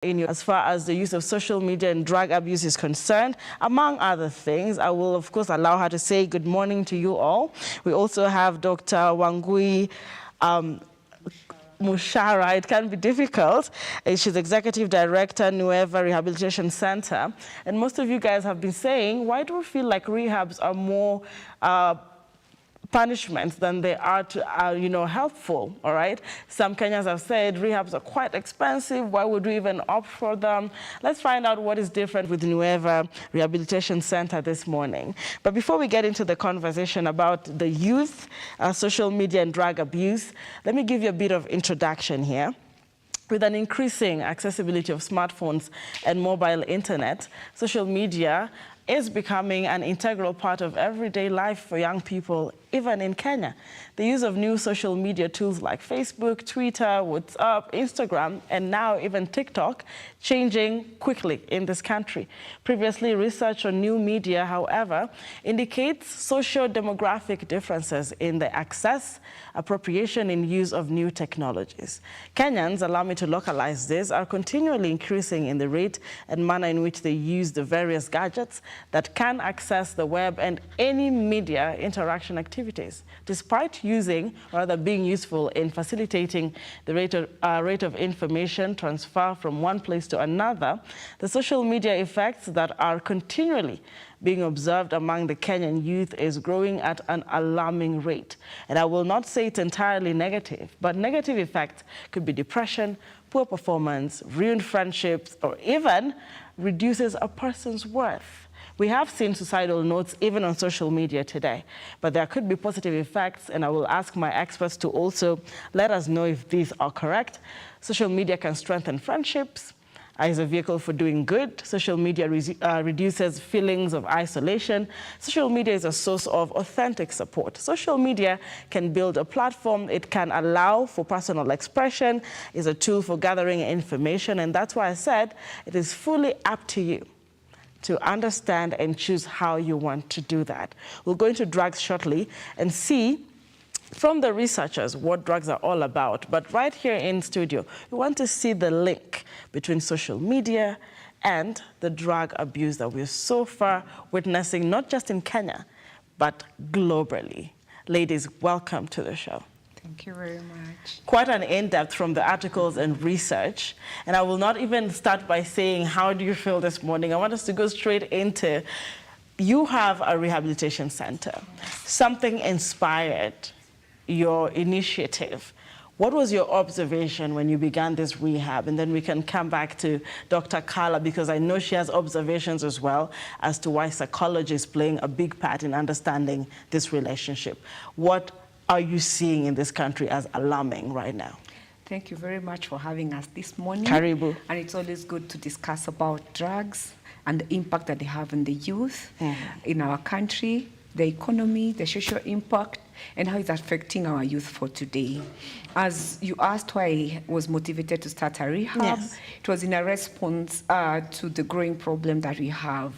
As far as the use of social media and drug abuse is concerned, among other things. I will, of course, allow her to say good morning to you all. We also have Dr. Wangui Mushara. It can be difficult. She's Executive Director, Nueva Rehabilitation Center. And most of you guys have been saying, why do we feel like rehabs are more punishments than they are to, helpful, all right? Some Kenyans have said rehabs are quite expensive. Why would we even opt for them? Let's find out what is different with Nueva Rehabilitation Center this morning. But before we get into the conversation about the youth, social media and drug abuse, let me give you a bit of introduction here. With an increasing accessibility of smartphones and mobile internet, social media is becoming an integral part of everyday life for young people, even in Kenya. The use of new social media tools like Facebook, Twitter, WhatsApp, Instagram, and now even TikTok changing quickly in this country. Previously, research on new media, however, indicates socio-demographic differences in the access, appropriation, and use of new technologies. Kenyans, allow me to localize this, are continually increasing in the rate and manner in which they use the various gadgets that can access the web and any media interaction activities. Despite using, or rather being useful in facilitating the rate of information transfer from one place to another, the social media effects that are continually being observed among the Kenyan youth is growing at an alarming rate. And I will not say it's entirely negative, but negative effects could be depression, poor performance, ruined friendships, or even reduces a person's worth. We have seen suicidal notes even on social media today, but there could be positive effects, and I will ask my experts to also let us know if these are correct. Social media can strengthen friendships as a vehicle for doing good. Social media reduces feelings of isolation. Social media is a source of authentic support. Social media can build a platform. It can allow for personal expression, is a tool for gathering information, and that's why I said it is fully up to you to understand and choose how you want to do that. We'll go into drugs shortly and see from the researchers what drugs are all about. But right here in studio, we want to see the link between social media and the drug abuse that we're so far witnessing, not just in Kenya, but globally. Ladies, welcome to the show. Thank you very much. Quite an in-depth from the articles and research. And I will not even start by saying, how do you feel this morning? I want us to go straight into, you have a rehabilitation center. Something inspired your initiative. What was your observation when you began this rehab? And then we can come back to Dr. Carla, because I know she has observations as well as to why psychology is playing a big part in understanding this relationship. What are you seeing in this country as alarming right now? Thank you very much for having us this morning. Karibu. And it's always good to discuss about drugs and the impact that they have on the youth in our country, the economy, the social impact, and how it's affecting our youth for today. As you asked why I was motivated to start a rehab, yes, it was in a response to the growing problem that we have,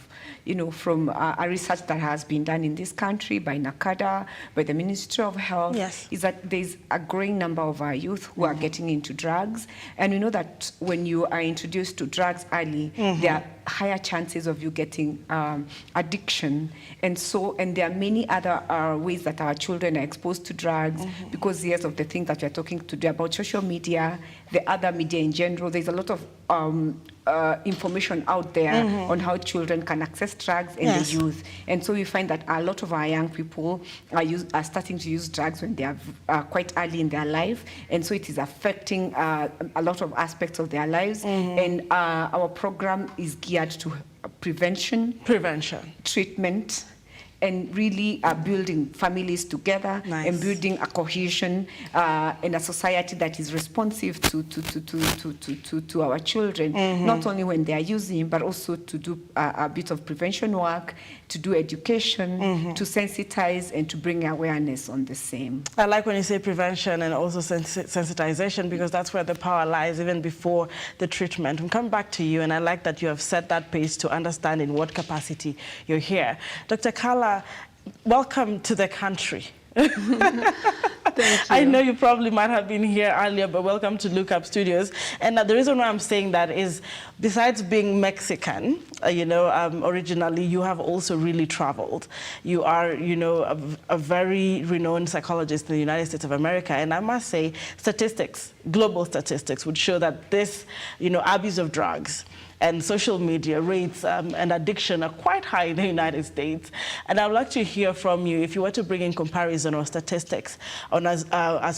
from a research that has been done in this country by NACADA, by the Ministry of Health, yes, is that there's a growing number of our youth who are getting into drugs. And we know that when you are introduced to drugs early, there are higher chances of you getting addiction. And there are many other ways that our children are exposed to drugs because, yes, of the things that we're talking today about social media, the other media in general. There's a lot of information out there on how children can access drugs and the youth. And so we find that a lot of our young people are starting to use drugs when they are quite early in their life. And so it is affecting a lot of aspects of their lives. And our program is geared to prevention, treatment, and really building families together, nice, and building a cohesion and a society that is responsive to our children, not only when they are using, but also to do a bit of prevention work, to do education, to sensitize and to bring awareness on the same. I like when you say prevention and also sensitization, because that's where the power lies even before the treatment. We'll come back to you, and I like that you have set that pace to understand in what capacity you're here. Dr. Carla, welcome to the country. Thank you. I know you probably might have been here earlier, but welcome to Look Up Studios. And the reason why I'm saying that is, besides being Mexican, originally, you have also really traveled. You are, a very renowned psychologist in the United States of America. And I must say, statistics, global statistics, would show that this, abuse of drugs and social media rates and addiction are quite high in the United States. And I would like to hear from you, if you were to bring in comparison or statistics on as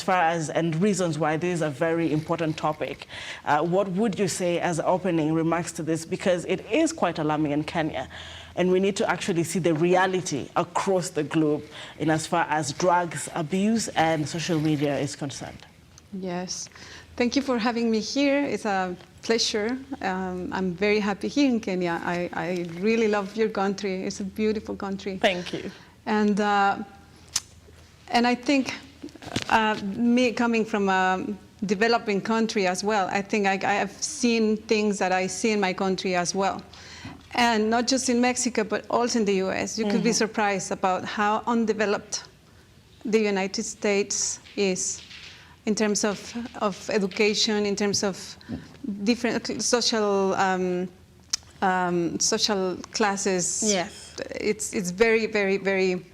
far as and reasons why this is a very important topic. What would you say as opening remarks to this? Because it is quite alarming in Kenya. And we need to actually see the reality across the globe in as far as drugs abuse and social media is concerned. Yes. Thank you for having me here. It's a pleasure. I'm very happy here in Kenya. I really love your country. It's a beautiful country. Thank you. And I think me coming from a developing country as well, I think I have seen things that I see in my country as well. And not just in Mexico, but also in the US. You could be surprised about how undeveloped the United States is in terms of education, in terms of different social social classes. Yes. It's very, very, very,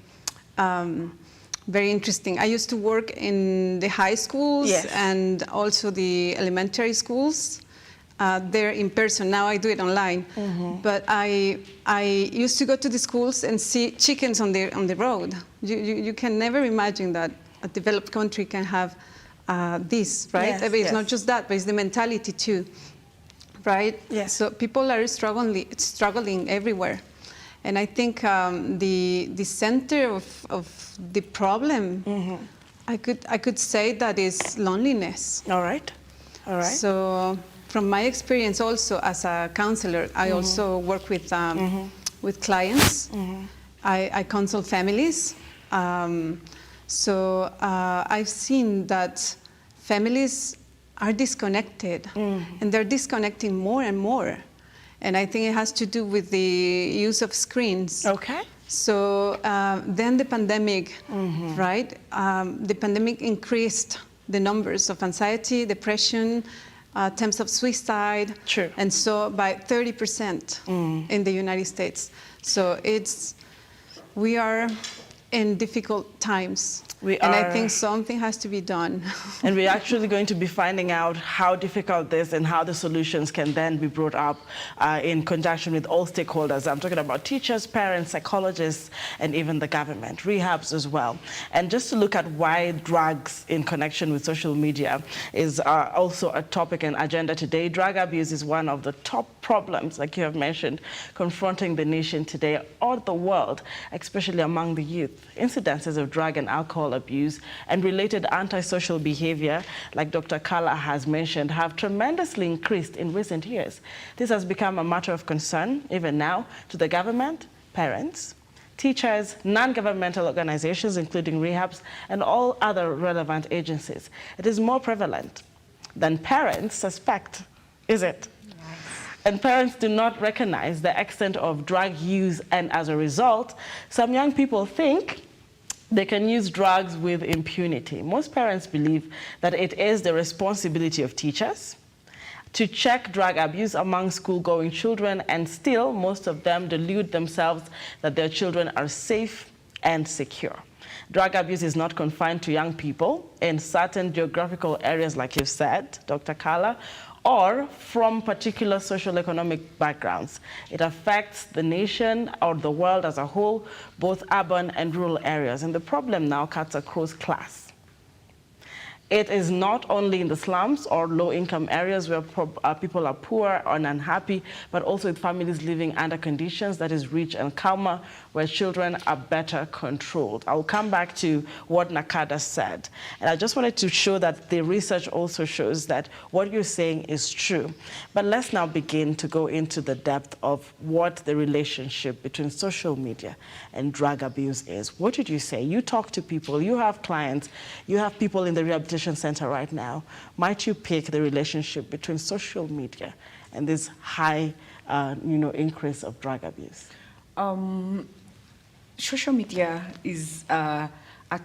very interesting. I used to work in the high schools, yes, and also the elementary schools. There in person. Now I do it online. But I used to go to the schools and see chickens on the road. You can never imagine that a developed country can have this, right? Yes, I mean, it's yes. not just that, but it's the mentality too, right? Yes. So people are struggling everywhere. And I think the center of the problem, I could say that is loneliness. All right. All right. So from my experience also as a counselor, I also work with clients. I counsel families. So I've seen that families are disconnected, and they're disconnecting more and more. And I think it has to do with the use of screens. Okay. So then the pandemic, right? The pandemic increased the numbers of anxiety, depression, attempts of suicide. True. And so by 30% in the United States. So we are in difficult times. And I think something has to be done. And we're actually going to be finding out how difficult this and how the solutions can then be brought up in conjunction with all stakeholders. I'm talking about teachers, parents, psychologists, and even the government, rehabs as well. And just to look at why drugs in connection with social media is also a topic and agenda today. Drug abuse is one of the top problems, like you have mentioned, confronting the nation today or the world, especially among the youth. Incidences of drug and alcohol abuse and related antisocial behavior, like Dr. Kala has mentioned, have tremendously increased in recent years. This has become a matter of concern, even now, to the government, parents, teachers, non-governmental organizations, including rehabs, and all other relevant agencies. It is more prevalent than parents suspect, is it? Yes. And parents do not recognize the extent of drug use, and as a result, some young people think they can use drugs with impunity. Most parents believe that it is the responsibility of teachers to check drug abuse among school-going children, and still most of them delude themselves that their children are safe and secure. Drug abuse is not confined to young people in certain geographical areas, like you've said, Dr. Kala, or from particular social economic backgrounds. It affects the nation or the world as a whole, both urban and rural areas. And the problem now cuts across class. It is not only in the slums or low-income areas where people are poor and unhappy, but also with families living under conditions that is rich and calmer, where children are better controlled. I'll come back to what Nakada said. And I just wanted to show that the research also shows that what you're saying is true. But let's now begin to go into the depth of what the relationship between social media and drug abuse is. What did you say? You talk to people, you have clients, you have people in the rehabilitation center right now. Might you pick the relationship between social media and this high increase of drug abuse? Social media is a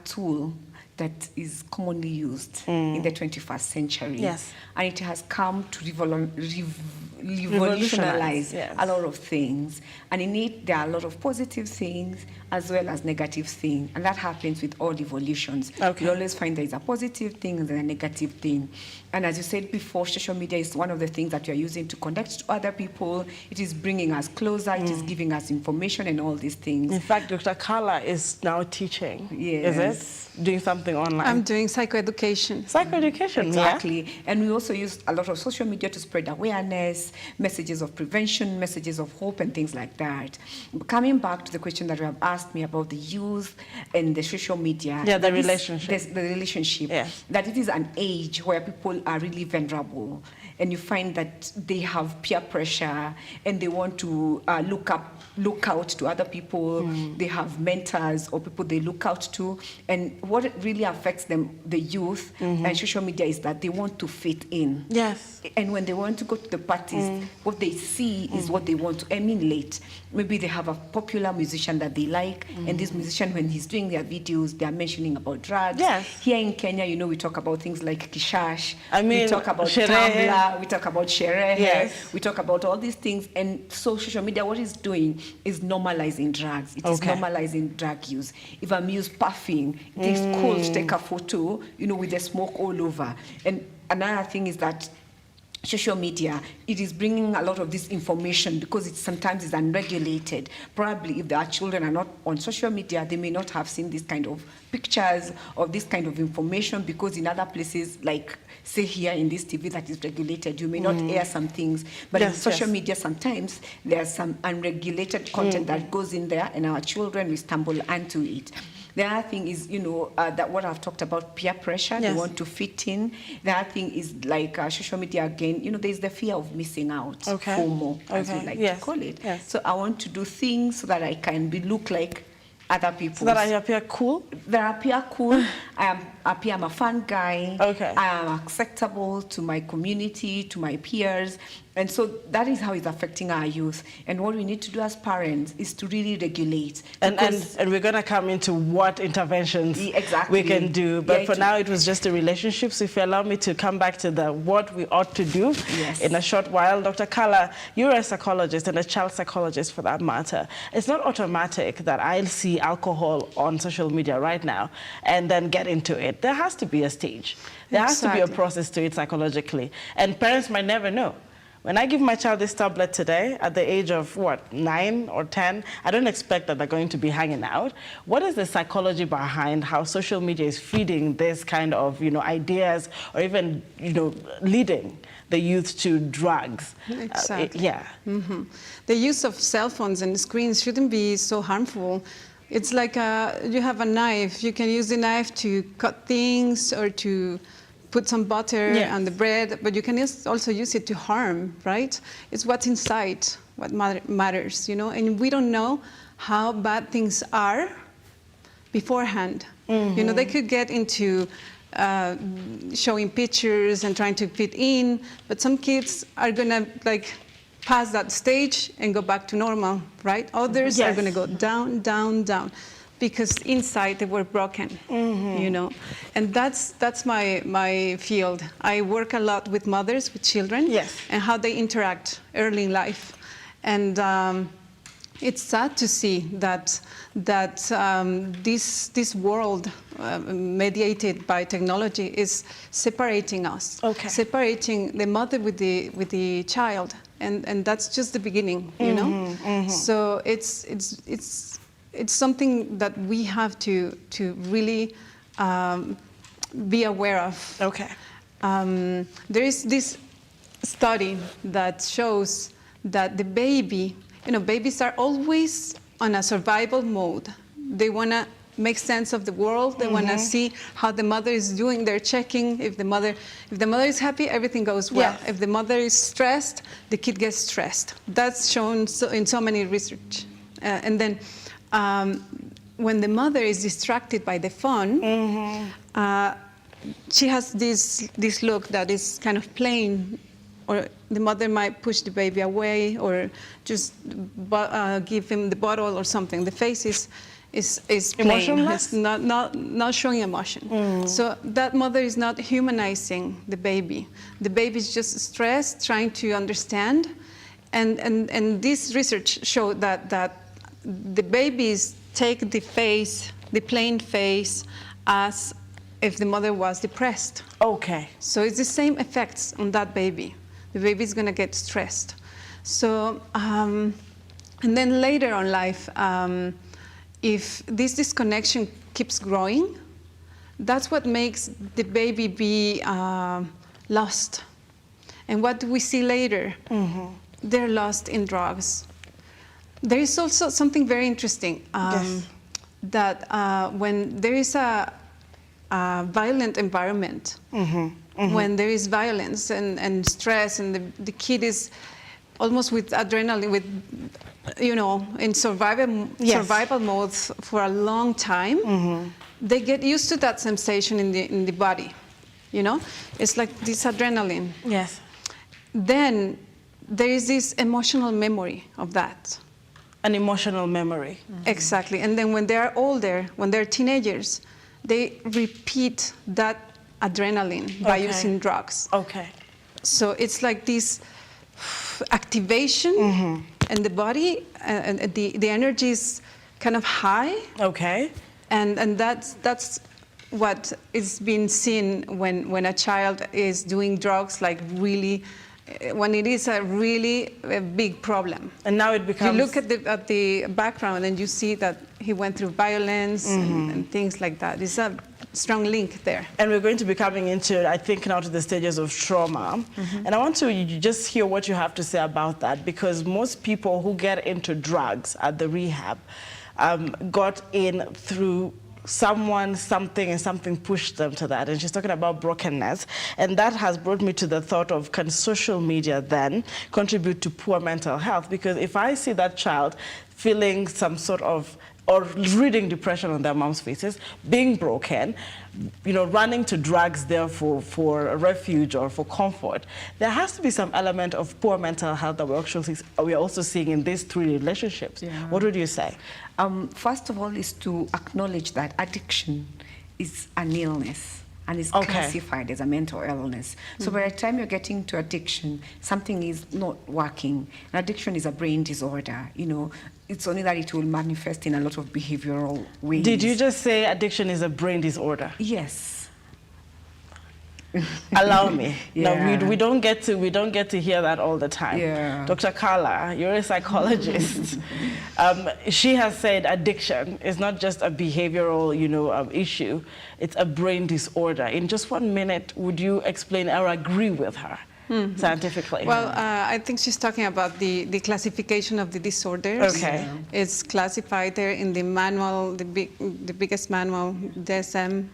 tool that is commonly used in the 21st century. Yes. And it has come to Revolutionize, revolutionize yes. a lot of things. And in it, there are a lot of positive things as well as negative things. And that happens with all evolutions. Okay. You always find there is a positive thing and then a negative thing. And as you said before, social media is one of the things that we are using to connect to other people. It is bringing us closer. It is giving us information and all these things. In fact, Dr. Carla is now teaching. Yes. Is it? Doing something online. I'm doing psychoeducation. Psychoeducation, Exactly. yeah? And we also use a lot of social media to spread awareness, messages of prevention, messages of hope, and things like that. Coming back to the question that you have asked me about the youth and the social media. Yeah, the relationship. The relationship. Yes. That it is an age where people are really vulnerable. And you find that they have peer pressure and they want to look out to other people. They have mentors or people they look out to. And what really affects them, the youth and social media, is that they want to fit in. Yes. And when they want to go to the parties, what they see is what they want to emulate. Maybe they have a popular musician that they like, and this musician, when he's doing their videos, they are mentioning about drugs. Yes. Here in Kenya, you know, we talk about things like kishash. I mean, we talk about sherehe. Tumblr, we talk about sherehe, Yes. we talk about all these things. And so social media, what it's doing is normalizing drugs. It is Okay. normalizing drug use. If I'm used puffing, it is cool to take a photo, you know, with the smoke all over. And another thing is that social media, it is bringing a lot of this information because it sometimes is unregulated. Probably if their children are not on social media, they may not have seen this kind of pictures or this kind of information, because in other places, like say here in this TV that is regulated, you may not air some things. But in Yes, social yes. media, sometimes there's some unregulated content that goes in there, and our children will stumble onto it. The other thing is, you know, that what I've talked about, peer pressure, Yes. they want to fit in. The other thing is like social media again, you know, there's the fear of missing out, Okay. FOMO, as we Okay. like Yes. to call it. Yes. So I want to do things so that I can look like other people. So that I appear cool? That I appear cool, I appear I'm a fun guy, Okay. I am acceptable to my community, to my peers. And so that is how it's affecting our youth. And what we need to do as parents is to really regulate. And because- we're going to come into what interventions Exactly. we can do. But Yeah, for now, it was just a relationship. So if you allow me to come back to the what we ought to do Yes. in a short while. Dr. Carla, you're a psychologist and a child psychologist for that matter. It's not automatic that I'll see alcohol on social media right now and then get into it. There has to be a stage. There has to be a Exactly. process to it psychologically. And parents might never know. When I give my child this tablet today, at the age of, 9 or 10, I don't expect that they're going to be hanging out. What is the psychology behind how social media is feeding this kind of, ideas, or even, leading the youth to drugs? Exactly. Yeah. The use of cell phones and screens shouldn't be so harmful. It's like you have a knife. You can use the knife to cut things or to put some butter Yes. on the bread, but you can also use it to harm, right? It's what's inside what matters, and we don't know how bad things are beforehand. They could get into showing pictures and trying to fit in, but some kids are gonna pass that stage and go back to normal, right? Others are Yes. gonna go down, down, down, because inside they were broken, And that's my field. I work a lot with mothers, with children, Yes. and how they interact early in life. And it's sad to see that this world mediated by technology is separating us, Okay. separating the mother with the child, and that's just the beginning, So it's something that we have to really be aware of. Okay. There is this study that shows that the babies are always on a survival mode. They want to make sense of the world. They want to see how the mother is doing. They're checking if the mother is happy, everything goes well. Yes. If the mother is stressed, the kid gets stressed. That's shown in so many research. And then when the mother is distracted by the phone, she has this look that is kind of plain, or the mother might push the baby away or just give him the bottle or something. The face is plain. Emotionless? It's not showing emotion. So that mother is not humanizing the baby. The baby is just stressed, trying to understand. And this research showed that the babies take the plain face as if the mother was depressed. Okay. So it's the same effects on that baby. The baby is going to get stressed. So, and then later on life, if this disconnection keeps growing, that's what makes the baby be lost. And what do we see later? They're lost in drugs. There is also something very interesting, Yes. that when there is a violent environment, when there is violence and stress, and the kid is almost with adrenaline, with, in survival mode for a long time, they get used to that sensation in the body. It's like this adrenaline. Yes. Then there is this emotional memory of that. An emotional memory. Exactly. And then when they're older, when they're teenagers, they repeat that adrenaline by using drugs. Okay. So it's like this activation in the body, and the energy is kind of high. Okay. And that's what is being seen when a child is doing drugs, like really, when it is a really big problem. And now it becomes... You look at the background and you see that he went through violence and things like that. There's a strong link there. And we're going to be coming into, I think, now to the stages of trauma. And I want to just hear what you have to say about that, because most people who get into drugs at the rehab got in through someone, something, and something pushed them to that. And she's talking about brokenness. And that has brought me to the thought of, can social media then contribute to poor mental health? Because if I see that child feeling some sort of, or reading depression on their mom's faces, being broken, running to drugs there for a refuge or for comfort, there has to be some element of poor mental health that we're also seeing in these three relationships. Yeah. What would you say? First of all, is to acknowledge that addiction is an illness and is classified as a mental illness. So by the time you're getting to addiction, something is not working. And addiction is a brain disorder. It's only that it will manifest in a lot of behavioral ways. Did you just say addiction is a brain disorder? Yes. Allow me. Yeah. No, we don't get to hear that all the time. Yeah. Dr. Carla, you're a psychologist. She has said addiction is not just a behavioral, issue. It's a brain disorder. In just 1 minute, would you explain or agree with her scientifically? Well, I think she's talking about the classification of the disorders. Okay. Yeah. It's classified there in the manual, the biggest manual, DSM-5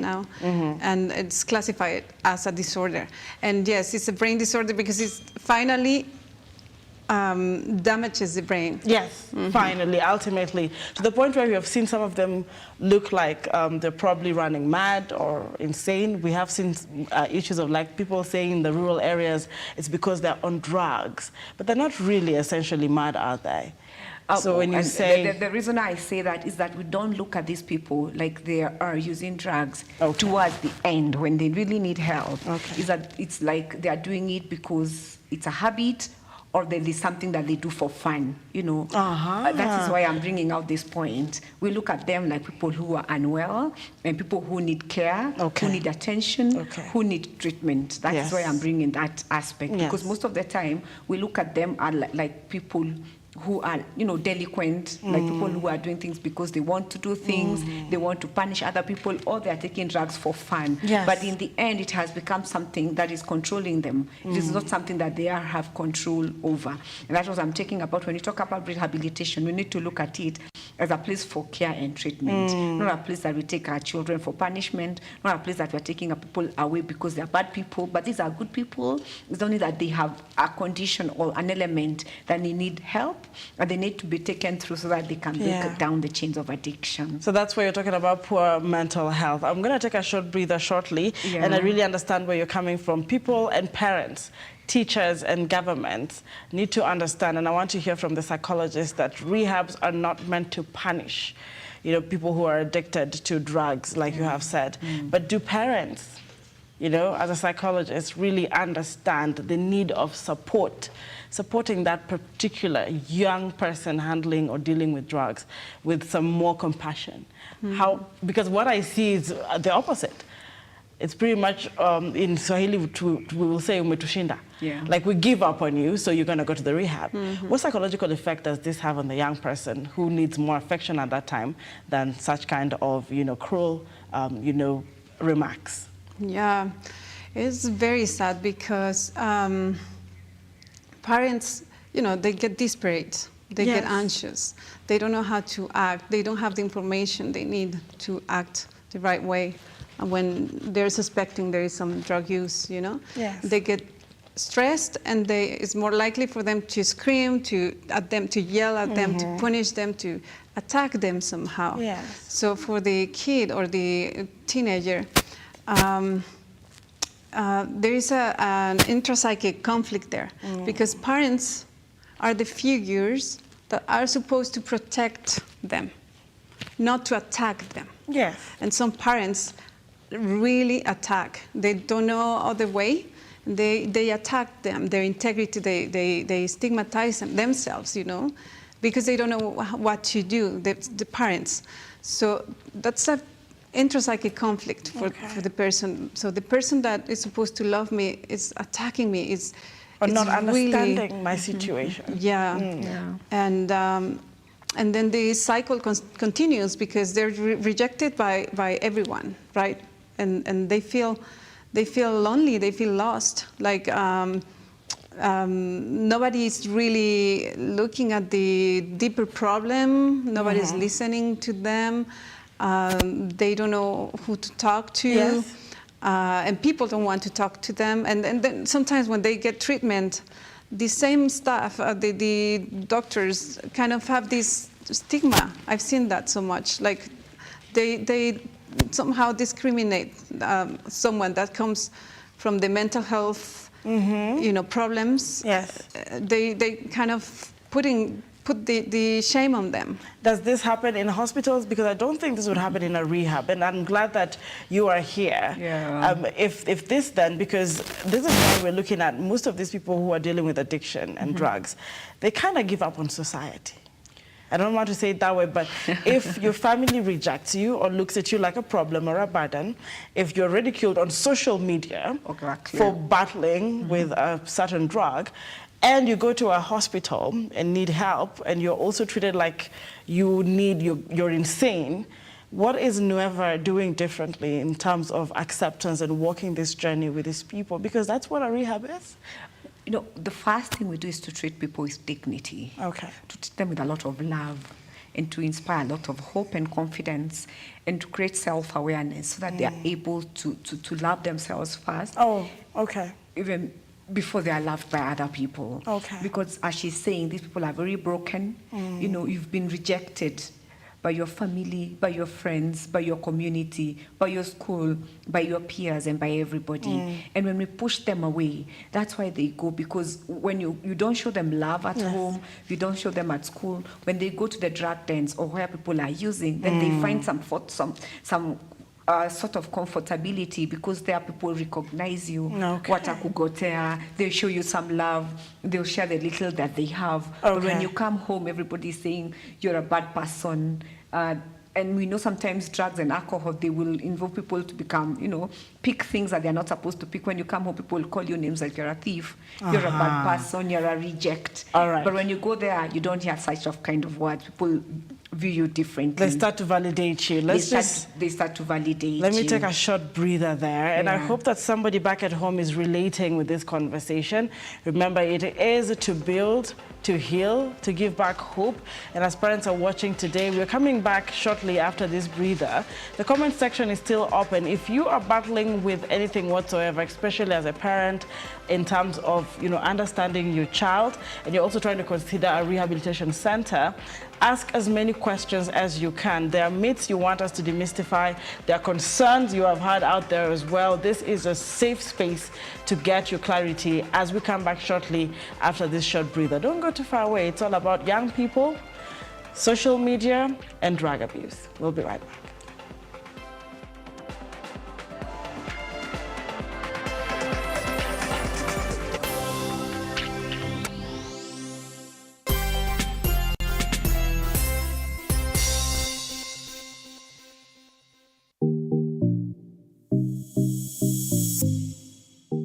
now, and it's classified as a disorder. And yes, it's a brain disorder because it finally damages the brain. Yes, finally, ultimately, to the point where we have seen some of them look like they're probably running mad or insane. We have seen issues of like people saying in the rural areas it's because they're on drugs, but they're not really essentially mad, are they? So when you say... The reason I say that is that we don't look at these people like they are using drugs Okay. towards the end when they really need help. Okay. Is that it's like they are doing it because it's a habit or there is something that they do for fun, That is why I'm bringing out this point. We look at them like people who are unwell and people who need care, Okay. who need attention, Okay. who need treatment. That is Yes. why I'm bringing that aspect. Yes. Because most of the time, we look at them as like people who are, delinquent, like people who are doing things because they want to do things, they want to punish other people, or they are taking drugs for fun. Yes. But in the end, it has become something that is controlling them. It is not something that they have control over. And that's what I'm talking about. When you talk about rehabilitation, we need to look at it as a place for care and treatment, not a place that we take our children for punishment, not a place that we're taking our people away because they're bad people, but these are good people. It's only that they have a condition or an element that they need help and they need to be taken through so that they can break down the chains of addiction. So that's where you're talking about poor mental health. I'm going to take a short breather shortly, and I really understand where you're coming from. People and parents, teachers and governments need to understand, and I want to hear from the psychologists, that rehabs are not meant to punish, you know, people who are addicted to drugs, like you have said. But do parents, you know, as a psychologist, really understand the need of supporting that particular young person handling or dealing with drugs with some more compassion? How? Because what I see is the opposite. It's pretty much, in Swahili, we will say umetushinda. Like, we give up on you, so you're going to go to the rehab. What psychological effect does this have on the young person who needs more affection at that time than such kind of, you know, cruel, you know, remarks? Yeah, it's very sad because parents, you know, they get desperate, they get anxious, they don't know how to act, they don't have the information they need to act the right way. And when they're suspecting there is some drug use, you know, they get stressed, and it's more likely for them to scream at them, to yell at them, to punish them, to attack them somehow. So for the kid or the teenager, there is an intrapsychic conflict there, because parents are the figures that are supposed to protect them, not to attack them. And some parents really attack. They don't know other way. They attack them, their integrity. They stigmatize themselves, you know, because they don't know what to do, the parents. So that's a intrapsychic conflict for the person. So the person that is supposed to love me is attacking me, or not understanding really, my situation. And then the cycle continues, because they're rejected by everyone, right? And they feel lonely, they feel lost. Like nobody is really looking at the deeper problem. Nobody's listening to them. They don't know who to talk to. And people don't want to talk to them. And then sometimes when they get treatment, the same staff, the doctors, kind of have this stigma. I've seen that so much. Like they somehow discriminate someone that comes from the mental health, you know, problems. They kind of put the shame on them. Does this happen in hospitals? Because I don't think this would happen in a rehab, and I'm glad that you are here. If this then, because this is why we're looking at most of these people who are dealing with addiction and drugs, they kind of give up on society. I don't want to say it that way, but if your family rejects you or looks at you like a problem or a burden, if you're ridiculed on social media for battling with a certain drug, and you go to a hospital and need help, and you're also treated like you're insane, what is Nueva doing differently in terms of acceptance and walking this journey with these people? Because that's what a rehab is. You know, the first thing we do is to treat people with dignity. To treat them with a lot of love, and to inspire a lot of hope and confidence, and to create self-awareness so that they are able to love themselves first. Even before they are loved by other people. Because as she's saying, these people are very broken. You know, you've been rejected by your family, by your friends, by your community, by your school, by your peers, and by everybody. And when we push them away, that's why they go, because when you don't show them love at home, you don't show them at school, when they go to the drug dens or where people are using, then they find some sort of comfortability, because there people recognize you, watakugotea, they'll show you some love, they'll share the little that they have. But when you come home, everybody's saying you're a bad person. And we know sometimes drugs and alcohol, they will involve people to become, you know, pick things that they're not supposed to pick. When you come home, people will call you names like you're a thief, you're a bad person, you're a reject. But when you go there, you don't hear such of kind of words. People view you differently. They start to validate you. They start to validate you. Let me take a short breather there. And I hope that somebody back at home is relating with this conversation. Remember, it is to build to heal, to give back hope. And as parents are watching today, we're coming back shortly after this breather. The comment section is still open. If you are battling with anything whatsoever, especially as a parent, in terms of understanding your child, and you're also trying to consider a rehabilitation center, ask as many questions as you can. There are myths you want us to demystify. There are concerns you have had out there as well. This is a safe space to get your clarity as we come back shortly after this short breather. Don't go too far away. It's all about young people, social media, and drug abuse. We'll be right back.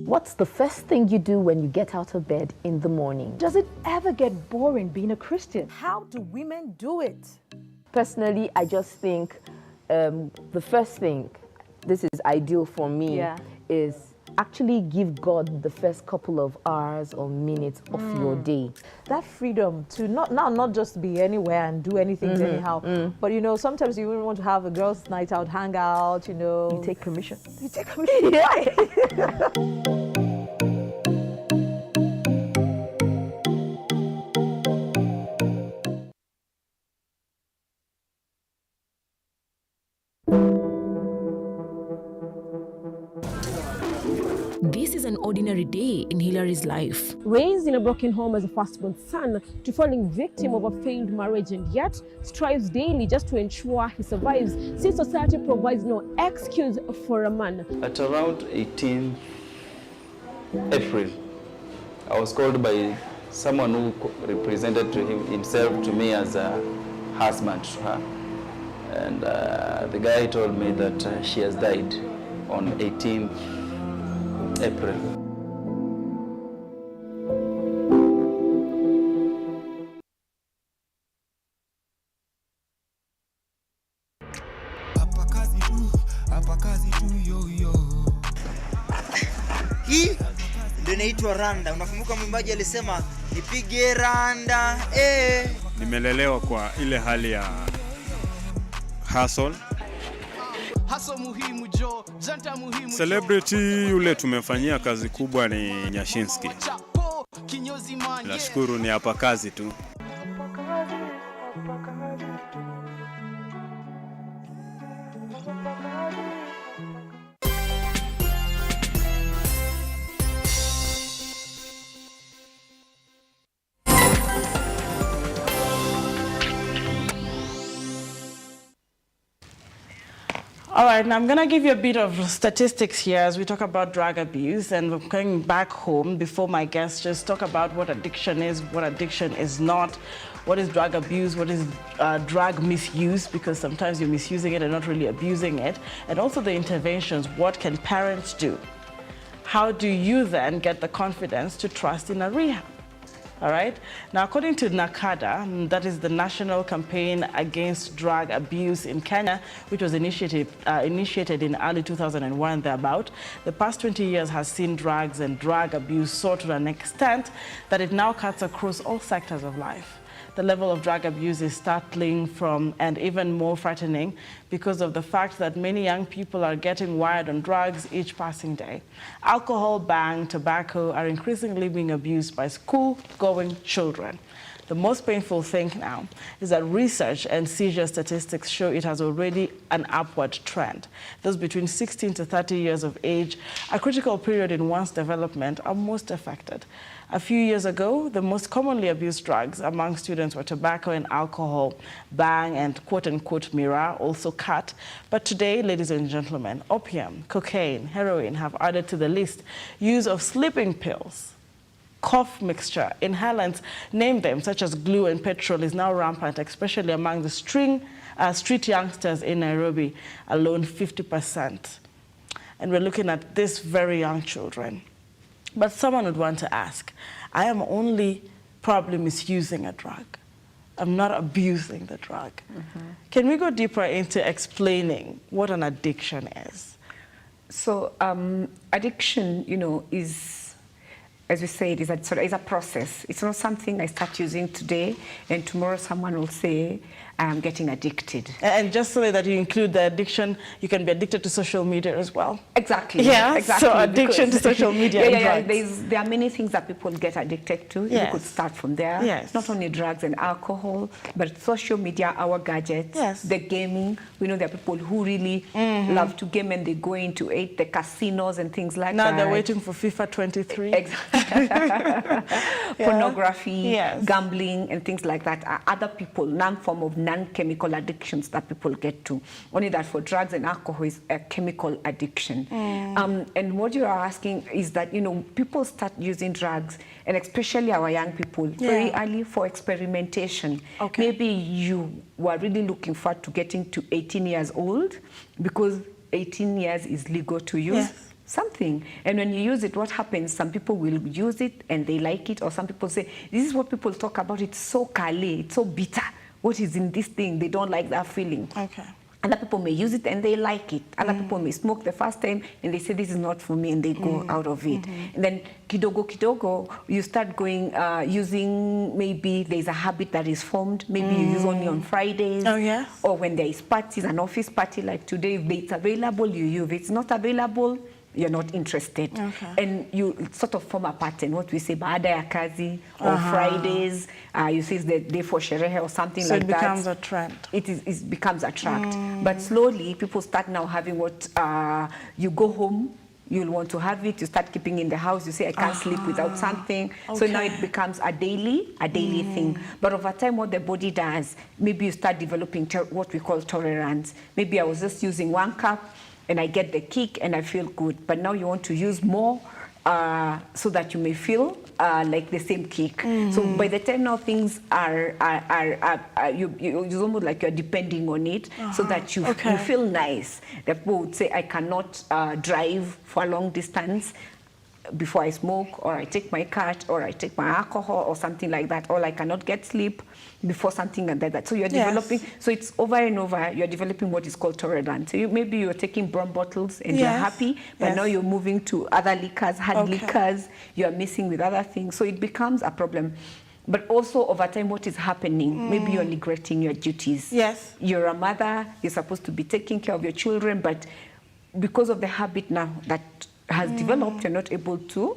What's the first thing you do when you get out of bed in the morning? Does it ever get boring being a Christian? How do women do it? Personally, I just think the first thing, this is ideal for me, is actually give God the first couple of hours or minutes of your day. That freedom to not just be anywhere and do anything anyhow, but sometimes you even want to have a girls' night out, hang out, You take permission. You take permission. Yeah. This is an ordinary day in Hilary's life. Raised in a broken home as a firstborn son to falling victim of a failed marriage, and yet strives daily just to ensure he survives, since society provides no excuse for a man. At around 18th April, I was called by someone who represented himself to me as a husband to her. And the guy told me that she has died on 18th April. Hii ndio inaitwa randa. Unakumbuka mwimbaji alisema nipige randa Nimelelewa kwa ile hali ya hustle. Celebrity yule tumefanyia kazi kubwa ni Nyashinski. Nashukuru ni hapa kazi tu. All right, now I'm going to give you a bit of statistics here as we talk about drug abuse, and we're going back home before my guests just talk about what addiction is not, what is drug abuse, what is drug misuse, because sometimes you're misusing it and not really abusing it, and also the interventions. What can parents do? How do you then get the confidence to trust in a rehab? All right. Now, according to NACADA, that is the National Campaign Against Drug Abuse in Kenya, which was initiated in early 2001 thereabout, the past 20 years has seen drugs and drug abuse soar to an extent that it now cuts across all sectors of life. The level of drug abuse is startling and even more frightening because of the fact that many young people are getting wired on drugs each passing day. Alcohol, bang, tobacco are increasingly being abused by school-going children. The most painful thing now is that research and seizure statistics show it has already an upward trend. Those between 16 to 30 years of age, a critical period in one's development, are most affected. A few years ago, the most commonly abused drugs among students were tobacco and alcohol, bang and quote-unquote mirror, also cut. But today, ladies and gentlemen, opium, cocaine, heroin have added to the list. Use of sleeping pills, cough mixture, inhalants, name them, such as glue and petrol, is now rampant, especially among the street youngsters in Nairobi, alone 50%. And we're looking at these very young children. But someone would want to ask, I am only probably misusing a drug. I'm not abusing the drug. Can we go deeper into explaining what an addiction is? So addiction, is as we said, is a process. It's not something I start using today, and tomorrow someone will say, I'm getting addicted. And just so that you include the addiction, you can be addicted to social media as well. Exactly. Yeah, exactly. So addiction to social media and drugs. There are many things that people get addicted to. Yes. You could start from there. Yes. Not only drugs and alcohol, but social media, our gadgets, yes. the gaming. We know there are people who really love to game and they go into the casinos and things like that. Now they're waiting for FIFA 23. Exactly. Pornography, yes. gambling, and things like that are other people, non-form of non-chemical addictions that people get to. Only that for drugs and alcohol is a chemical addiction. And what you are asking is that, you know, people start using drugs, and especially our young people, very early for experimentation. Okay. Maybe you were really looking forward to getting to 18 years old because 18 years is legal to use something. And when you use it, what happens? Some people will use it and they like it, or some people say, this is what people talk about, it's so kale, it's so bitter. What is in this thing? They don't like that feeling. Okay. Other people may use it and they like it. Other people may smoke the first time and they say, this is not for me, and they go out of it. And then kidogo, you start going, using, maybe there's a habit that is formed. Maybe you use only on Fridays. Oh, yes. Or when there is parties, an office party like today, if it's available, you use. If it's not available, you're not interested. Okay. And you sort of form a pattern, what we say, baada ya kazi, or Fridays, you say it's the day for sherehe or something like that. So it becomes a trend. It becomes a trend. But slowly, people start now having what, you go home, you'll want to have it, you start keeping in the house, you say, I can't sleep without something. Okay. So now it becomes a daily thing. But over time, what the body does, maybe you start developing what we call tolerance. Maybe I was just using 1 cup, and I get the kick and I feel good. But now you want to use more so that you may feel like the same kick. So by the time now things are it's almost like you're depending on it so that you feel nice. The people would say, I cannot drive for a long distance before I smoke, or I take my cat, or I take my alcohol, or something like that, or I cannot get sleep before something like that. So you're developing, so it's over and over, you're developing what is called tolerance. So maybe you're taking brown bottles and you're happy, but now you're moving to other liquors, hard liquors, you're messing with other things. So it becomes a problem. But also over time, what is happening? Maybe you're neglecting your duties. Yes. You're a mother, you're supposed to be taking care of your children, but because of the habit now that has developed, you're not able to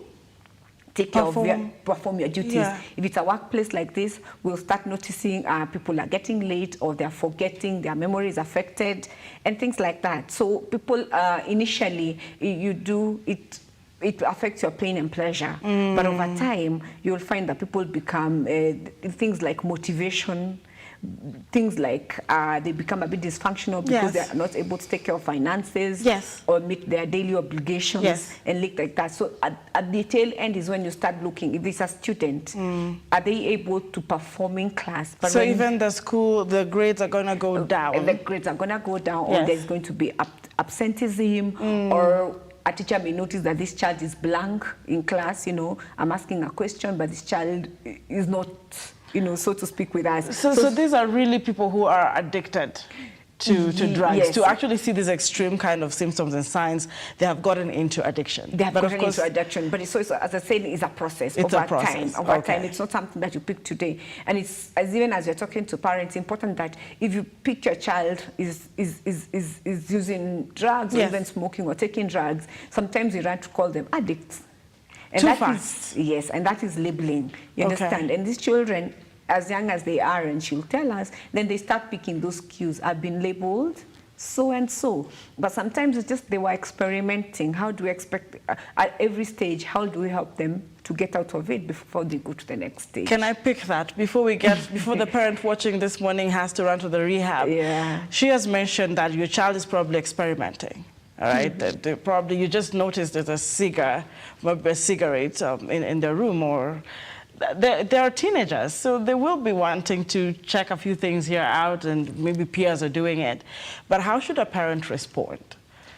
take care of perform your duties. Yeah. If it's a workplace like this, we'll start noticing people are getting late, or they're forgetting, their memory is affected, and things like that. So people initially, it affects your pain and pleasure. But over time, you'll find that people become things like motivation, things like they become a bit dysfunctional because they are not able to take care of finances or meet their daily obligations and like that. So at the tail end is when you start looking, if it's a student, are they able to perform in class? But so even the school, the grades are going to go down. The grades are going to go down, or there's going to be absenteeism, or a teacher may notice that this child is blank in class. You know, I'm asking a question, but this child is not, you know, so to speak, with us. So these are really people who are addicted to drugs. To actually see these extreme kind of symptoms and signs, they have gotten into addiction. They have gotten into addiction, but it's also, as I said, it's a process. It's a process. Over time, it's not something that you pick today. And it's, even as you're talking to parents, important that if you pick your child is using drugs, or even smoking or taking drugs, sometimes you run to call them addicts. And that is labeling. You understand? And these children, as young as they are, and she'll tell us, then they start picking those cues. I've been labeled so and so. But sometimes it's just they were experimenting. How do we expect, at every stage, how do we help them to get out of it before they go to the next stage? Can I pick that before the parent watching this morning has to run to the rehab? Yeah. She has mentioned that your child is probably experimenting. All right, probably you just noticed there's a cigarette in the room, or they are teenagers, so they will be wanting to check a few things here out, and maybe peers are doing it. But how should a parent respond?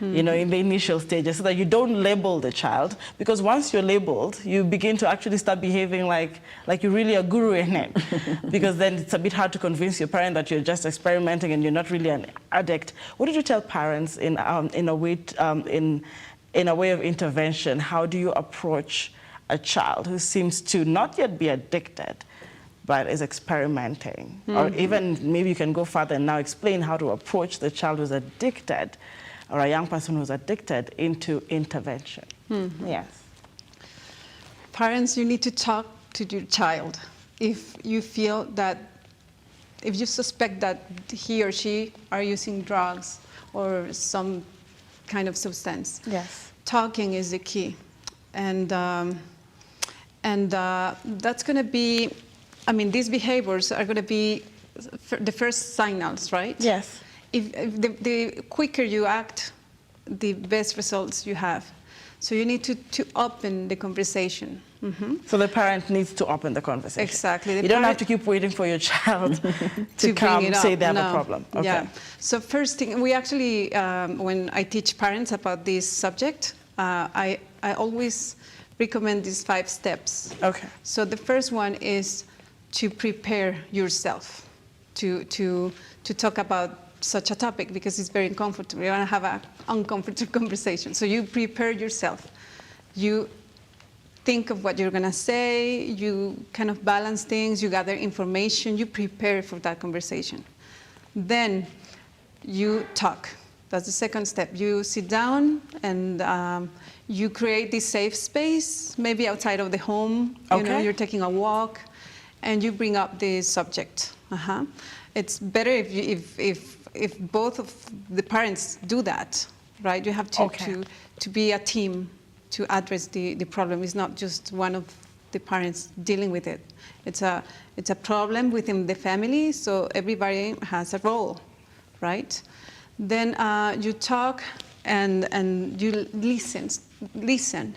You know, in the initial stages, so that you don't label the child, because once you're labeled, you begin to actually start behaving like you're really a guru in it, because then it's a bit hard to convince your parent that you're just experimenting and you're not really an addict. What did you tell parents in a way of intervention? How do you approach a child who seems to not yet be addicted, but is experimenting? Or even maybe you can go further and now explain how to approach the child who's addicted or a young person who's addicted into intervention. Yes. Parents, you need to talk to your child. If you feel that, if you suspect that he or she are using drugs or some kind of substance, yes, talking is the key. And that's going to be, I mean, these behaviors are going to be the first signals, right? Yes. If the quicker you act, the best results you have. So you need to open the conversation. So the parent needs to open the conversation. Exactly. You don't have to keep waiting for your child to come say they have a problem. Okay. Yeah. So first thing, we actually, when I teach parents about this subject, I always recommend these 5 steps. Okay. So the first one is to prepare yourself to talk about such a topic, because it's very uncomfortable. You want to have an uncomfortable conversation. So you prepare yourself. You think of what you're going to say. You kind of balance things. You gather information. You prepare for that conversation. Then you talk. That's the second step. You sit down and you create this safe space, maybe outside of the home. You know, you're taking a walk, and you bring up the subject. It's better if both of the parents do that, right? You have to be a team to address the problem. It's not just one of the parents dealing with it. It's a problem within the family, so everybody has a role, right? Then you talk and you listen. Listen.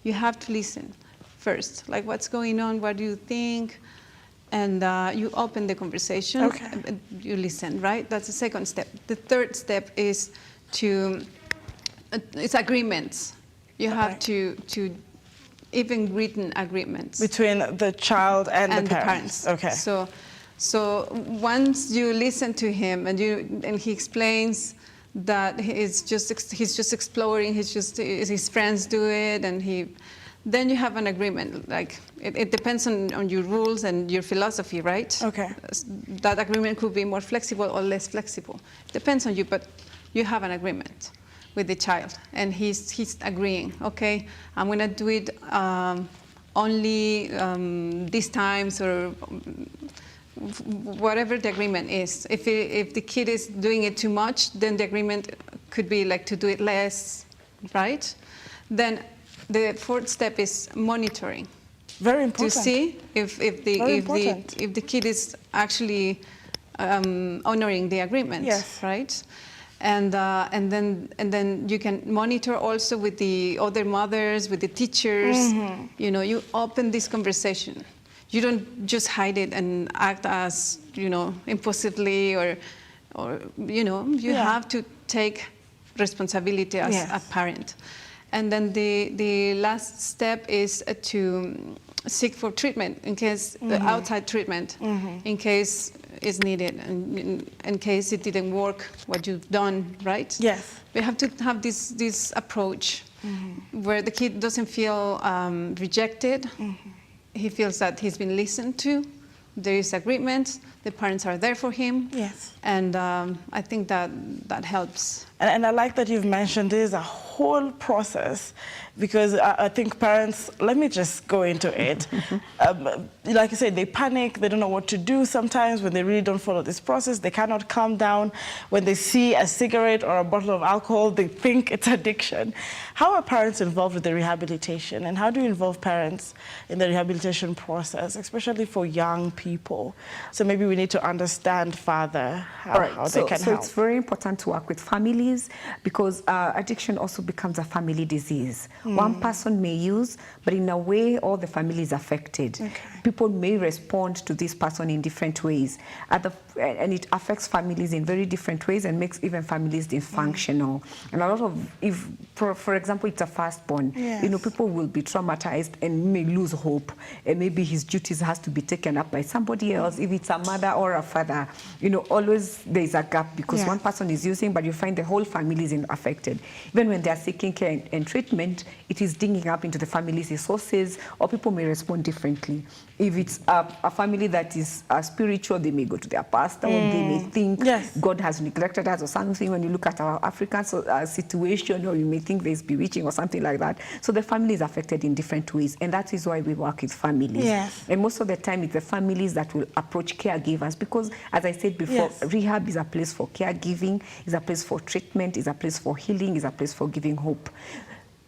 You have to listen first. Like, what's going on? What do you think? And you open the conversation. And you listen, right? That's the second step. The third step is it's agreements. You have to even written agreements between the child and the parents. Okay. So once you listen to him and he explains that he's just exploring, his friends do it, and then you have an agreement. Like it depends on your rules and your philosophy, right? Okay. That agreement could be more flexible or less flexible. Depends on you, but you have an agreement with the child, and he's agreeing. Okay, I'm gonna do it only these times, or whatever the agreement is. If the kid is doing it too much, then the agreement could be like to do it less, right? Then the fourth step is monitoring. Very important. To see if the kid is actually honoring the agreement. Yes. Right. And then you can monitor also with the other mothers, with the teachers. You know, you open this conversation. You don't just hide it and act as, you know, impulsively or you know, you have to take responsibility as a parent. And then the last step is to seek for treatment in case the outside treatment, in case is needed, and in case it didn't work what you've done, right? Yes. We have to have this approach where the kid doesn't feel rejected. He feels that he's been listened to. There is agreement. The parents are there for him. Yes. And I think that helps. And I like that you've mentioned there's a whole process, because I think parents, let me just go into it. Like you said, they panic, they don't know what to do sometimes when they really don't follow this process. They cannot calm down. When they see a cigarette or a bottle of alcohol, they think it's addiction. How are parents involved with the rehabilitation, and how do you involve parents in the rehabilitation process, especially for young people? So maybe we need to understand further how they can help. So it's very important to work with families, because addiction also becomes a family disease. One person may use, but in a way, all the family is affected. People may respond to this person in different ways, and it affects families in very different ways and makes even families dysfunctional. And a lot of, for example, it's a firstborn, you know, people will be traumatized and may lose hope, and maybe his duties has to be taken up by somebody else. If it's a mother or a father, you know, always there's a gap, because one person is using, but you find the whole family is affected. Even when the are seeking care and treatment, it is digging up into the family's resources, or people may respond differently. If it's a family that is spiritual, they may go to their pastor, or they may think God has neglected us or something. When you look at our African situation, or you may think there's bewitching or something like that. So the family is affected in different ways, and that is why we work with families. Yes. And most of the time, it's the families that will approach caregivers, because, as I said before, rehab is a place for caregiving, is a place for treatment, is a place for healing, is a place for giving hope.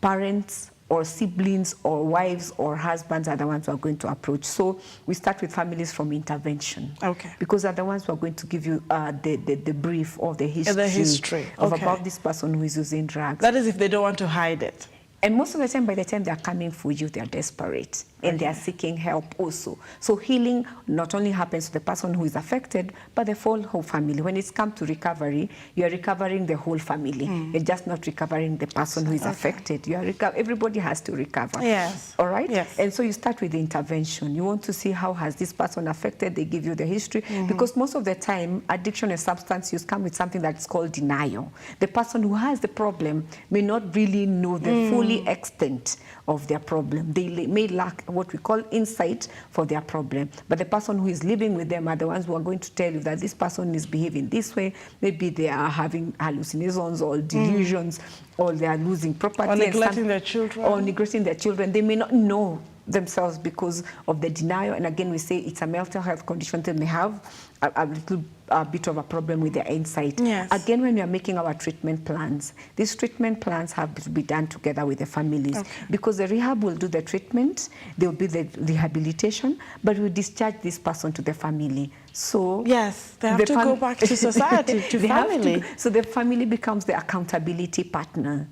Parents or siblings or wives or husbands are the ones who are going to approach. So we start with families from intervention. Okay. Because they're the ones who are going to give you the brief or the history, of about this person who is using drugs. That is if they don't want to hide it. And most of the time, by the time they're coming for you, they're desperate and they're seeking help also. So healing not only happens to the person who is affected, but the whole family. When it's come to recovery, you're recovering the whole family. You're just not recovering the person who is affected. You are everybody has to recover. Yes. All right? Yes. And so you start with the intervention. You want to see how has this person affected. They give you the history. Because most of the time, addiction and substance use come with something that's called denial. The person who has the problem may not really know the fully extent of their problem. They may lack what we call insight for their problem. But the person who is living with them are the ones who are going to tell you that this person is behaving this way. Maybe they are having hallucinations or delusions, or they are losing property. Or neglecting their children. Or neglecting their children. They may not know themselves because of the denial. And again, we say it's a mental health condition. They may have a little bit of a problem with their insight. Yes. Again, when we are making our treatment plans, these treatment plans have to be done together with the families. Because the rehab will do the treatment, there will be the rehabilitation, but we discharge this person to the family. So yes, they have to go back to society, to family. So the family becomes the accountability partner.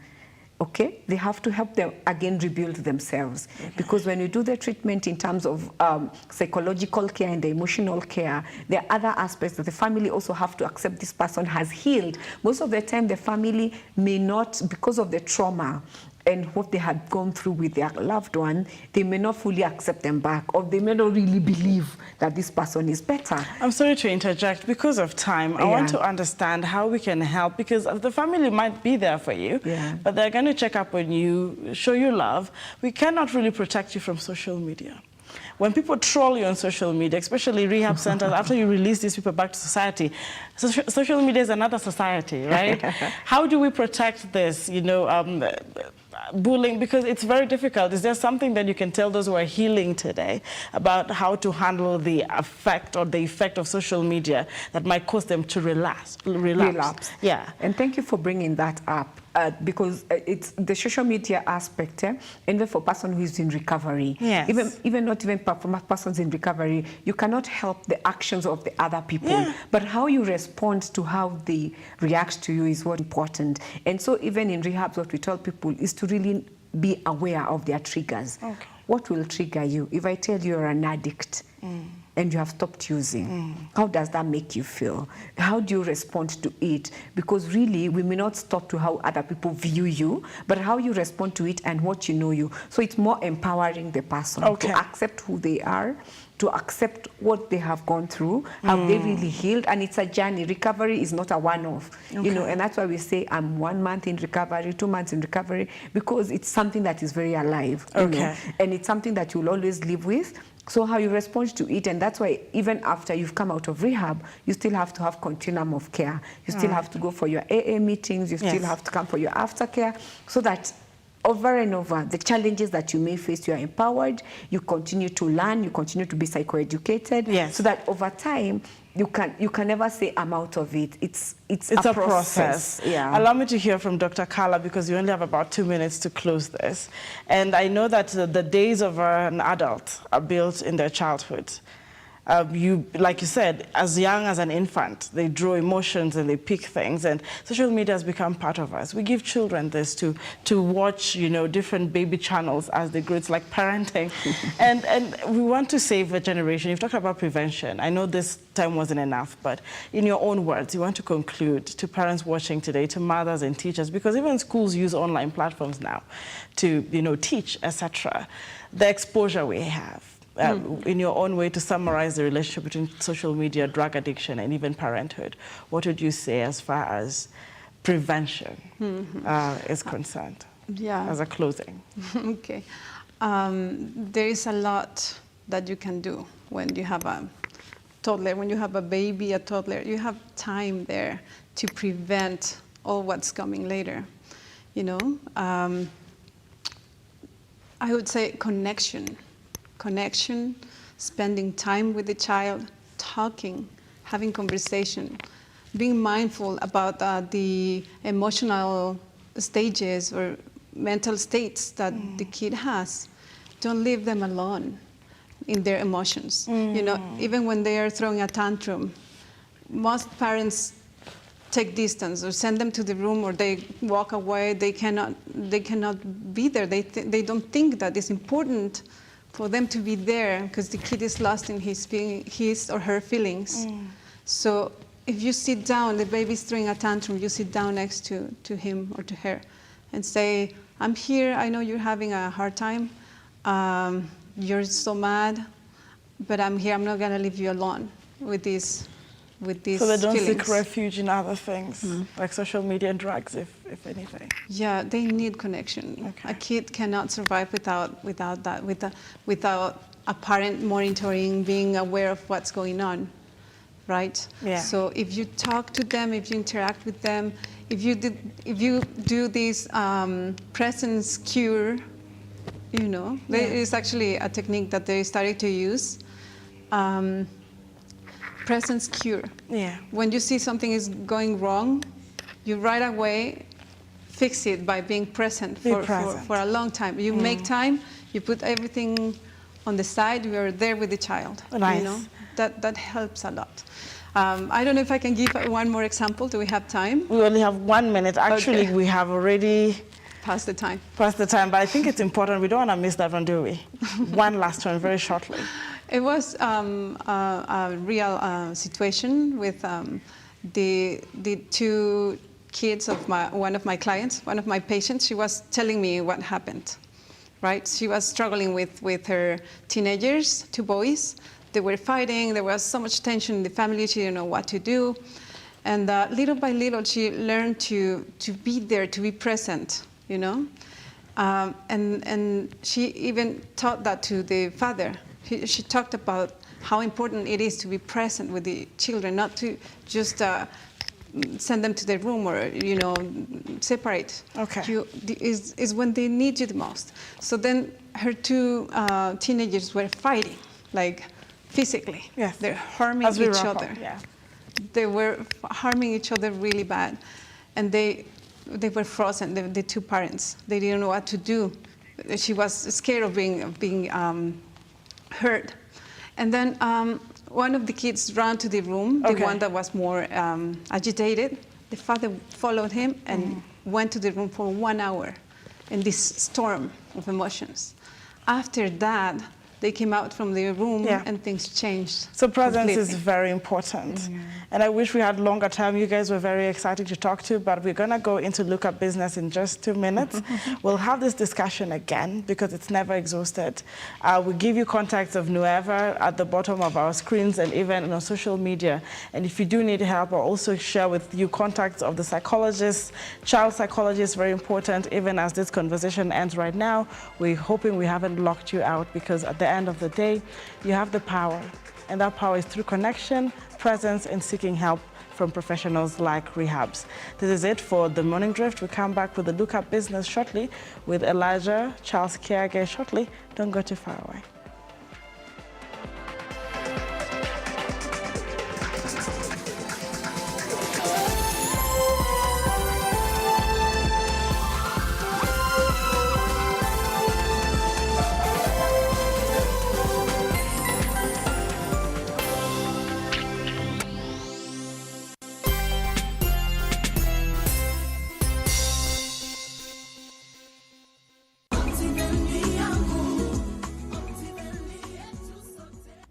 Okay, they have to help them again rebuild themselves, because when you do the treatment in terms of psychological care and the emotional care, there are other aspects that the family also have to accept this person has healed. Most of the time, the family may not, because of the trauma and what they had gone through with their loved one, they may not fully accept them back, or they may not really believe that this person is better. I'm sorry to interject. Because of time, I want to understand how we can help, because the family might be there for you, but they're going to check up on you, show you love. We cannot really protect you from social media. When people troll you on social media, especially rehab centers, after you release these people back to society, social media is another society, right? How do we protect this, bullying? Because it's very difficult. Is there something that you can tell those who are healing today about how to handle the effect of social media that might cause them to relapse? Yeah. And thank you for bringing that up. Because it's the social media aspect, even for a person who is in recovery, even not even for persons in recovery, you cannot help the actions of the other people, but how you respond to how they react to you is what important. And so even in rehab, what we tell people is to really be aware of their triggers. What will trigger you? If I tell you you're an addict, and you have stopped using, how does that make you feel? How do you respond to it? Because really, we may not stop to how other people view you, but how you respond to it and what you know you. So it's more empowering the person to accept who they are, to accept what they have gone through, have they really healed, and it's a journey. Recovery is not a one-off, and that's why we say I'm 1 month in recovery, 2 months in recovery, because it's something that is very alive, and it's something that you'll always live with. So how you respond to it, and that's why even after you've come out of rehab, you still have to have continuum of care. You still have to go for your AA meetings, you still have to come for your aftercare, so that over and over, the challenges that you may face, you are empowered, you continue to learn, you continue to be psychoeducated, so that over time, you can never say I'm out of it. It's a process. Allow me to hear from Dr. Carla, because we only have about 2 minutes to close this. And I know that the days of an adult are built in their childhood. Like you said, as young as an infant, they draw emotions and they pick things, and social media has become part of us. We give children this to watch, different baby channels as they grow. It's like parenting. and we want to save a generation. You've talked about prevention. I know this time wasn't enough, but in your own words, you want to conclude to parents watching today, to mothers and teachers, because even schools use online platforms now to, teach, etc. The exposure we have. In your own way, to summarize the relationship between social media, drug addiction, and even parenthood, what would you say as far as prevention is concerned? Yeah. As a closing. Okay. There is a lot that you can do when you have a toddler, when you have a baby, a toddler. You have time there to prevent all what's coming later. You know, I would say connection, spending time with the child, talking, having conversation, being mindful about the emotional stages or mental states that the kid has. Don't leave them alone in their emotions. You know, even when they are throwing a tantrum, most parents take distance or send them to the room, or they walk away. They cannot be there. They don't think that it's important for them to be there because the kid is lost in his or her feelings. So if you sit down, the baby's throwing a tantrum, you sit down next to him or to her and say, I'm here, I know you're having a hard time, you're so mad, but I'm here, I'm not gonna leave you alone with these So they don't feelings. seek refuge in other things, like social media and drugs, if anything. Yeah, they need connection. Okay. A kid cannot survive without that, without a parent monitoring, being aware of what's going on, right? Yeah. So if you talk to them, if you interact with them, if you do this presence cure, you know, there is actually a technique that they started to use. Presence cure. Yeah. When you see something is going wrong, you right away fix it by being present for a long time. You make time, you put everything on the side, you are there with the child. Nice. You know, that helps a lot. I don't know if I can give one more example. Do we have time? We only have 1 minute. Actually, Okay. we have already Past the time. passed the time, but I think it's important. We don't want to miss that one, do we? One last one, very shortly. It was a real situation with the two kids of one of my clients, one of my patients. She was telling me what happened, right? She was struggling with her teenagers, two boys. They were fighting. There was so much tension in the family. She didn't know what to do. And little by little, she learned to be there, to be present, you know? And she even taught that to the father. She talked about how important it is to be present with the children, not to just send them to their room or, you know, separate. Okay. Is when they need you the most. So then her two teenagers were fighting, like physically. Yes. They're harming As we each wrap other. up, yeah. They were harming each other really bad. And they were frozen, the two parents. They didn't know what to do. She was scared of being hurt. And then one of the kids ran to the room, the one that was more agitated. The father followed him and went to the room for 1 hour in this storm of emotions. After that, they came out from the room and things changed. So presence completely. is very important. And I wish we had longer time. You guys were very exciting to talk to, but we're gonna go into Look Up Business in just 2 minutes. We'll have this discussion again because it's never exhausted. We'll give you contacts of Nueva at the bottom of our screens and even on social media. And if you do need help, I'll also share with you contacts of the psychologists, child psychologists, very important. Even as this conversation ends right now, we're hoping we haven't locked you out, because at the end of the day, you have the power, and that power is through connection, presence, and seeking help from professionals like rehabs. This is it for The Morning Drift. We come back with the Look Up Business shortly with Elijah Charles Kiage shortly. Don't go too far away.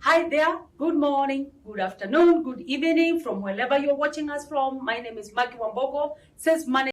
Hi there, good morning, good afternoon, good evening from wherever you're watching us from. My name is Maki Wambogo, sales manager.